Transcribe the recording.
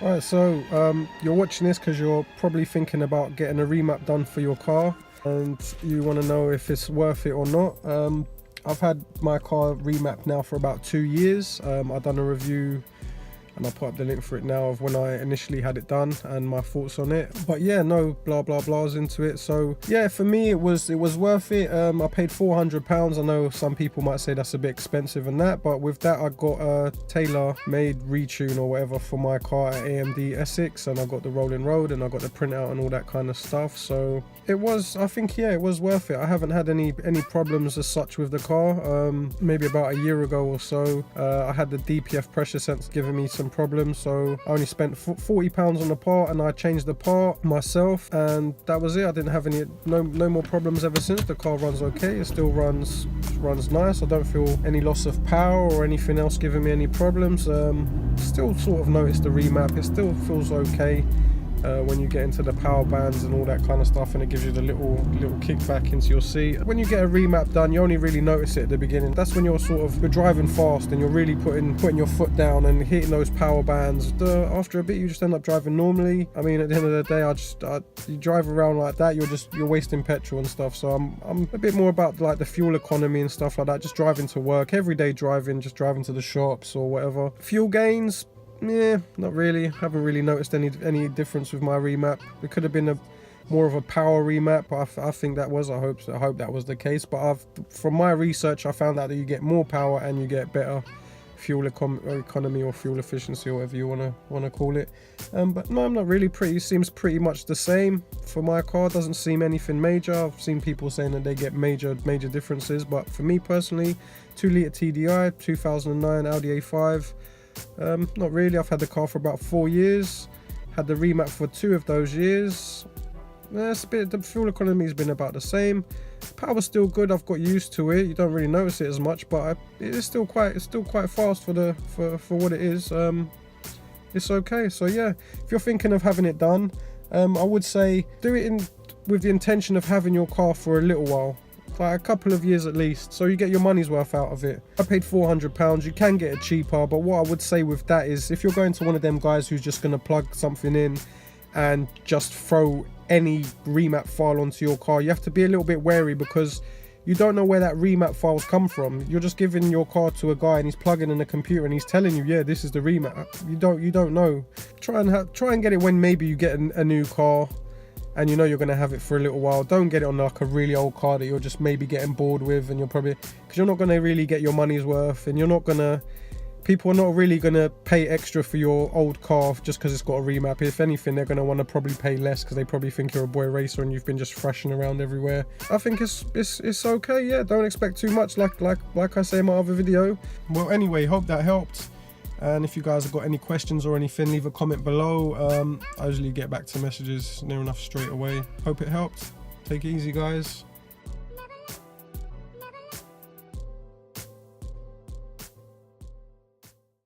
Alright, so you're watching this because you're probably thinking about getting a remap done for your car and you want to know if it's worth it or not. I've had my car remapped now for about 2 years. I've done a review and I'll put up the link for it now of when I initially had it done and my thoughts on it. But yeah, no blah blah blahs into it. So yeah, for me it was worth it. I paid £400. I know some people might say that's a bit expensive and that, but with that I got a tailor-made retune or whatever for my car at AMD Essex, and I got the rolling road and I got the printout and all that kind of stuff. So it was, I think, yeah, it was worth it. I haven't had any problems as such with the car. Maybe about a year ago or so, I had the DPF pressure sensor giving me some problems, so I only spent £40 on the part and I changed the part myself, and that was it. I didn't have no more problems ever since. The car runs okay, it still runs nice. I don't feel any loss of power or anything else giving me any problems. Still sort of noticed the remap, it still feels okay when you get into the power bands and all that kind of stuff, and it gives you the little kickback into your seat. When you get a remap done, you only really notice it at the beginning. That's when you're driving fast and you're really putting your foot down and hitting those power bands. After a bit you just end up driving normally. I mean, at the end of the day, you drive around like that, you're wasting petrol and stuff. So I'm a bit more about like the fuel economy and stuff like that, just driving to work, everyday driving, just driving to the shops or whatever. Fuel gains, yeah, not really. Haven't really noticed any difference with my remap. It could have been more of a power remap, but I think that was, I hope that was the case. But from my research, I found out that you get more power and you get better fuel economy or fuel efficiency, or whatever you wanna call it. But no, I'm not really. Seems pretty much the same for my car. Doesn't seem anything major. I've seen people saying that they get major differences, but for me personally, 2-litre TDI, 2009 Audi A5. Not really. I've had the car for about 4 years, had the remap for 2 of those years. The fuel economy has been about the same. Power's still good. I've got used to it. You don't really notice it as much, but it's still quite fast for what it is. It's okay. So yeah, if you're thinking of having it done, I would say do it with the intention of having your car for a little while, like a couple of years at least, so you get your money's worth out of it. I paid £400. You can get it cheaper, but what I would say with that is, if you're going to one of them guys who's just going to plug something in and just throw any remap file onto your car, you have to be a little bit wary, because you don't know where that remap files come from. You're just giving your car to a guy and he's plugging in a computer and he's telling you, yeah, this is the remap. You don't know. Try and get it when maybe you get a new car and you know you're going to have it for a little while. Don't get it on like a really old car that you're just maybe getting bored with, and because you're not going to really get your money's worth, and people are not really going to pay extra for your old car just because it's got a remap. If anything, they're going to want to probably pay less because they probably think you're a boy racer and you've been just thrashing around everywhere. I think it's okay. Yeah, don't expect too much, like I say in my other video. Well, anyway, hope that helped. And if you guys have got any questions or anything, leave a comment below. I usually get back to messages near enough straight away. Hope it helped. Take it easy, guys.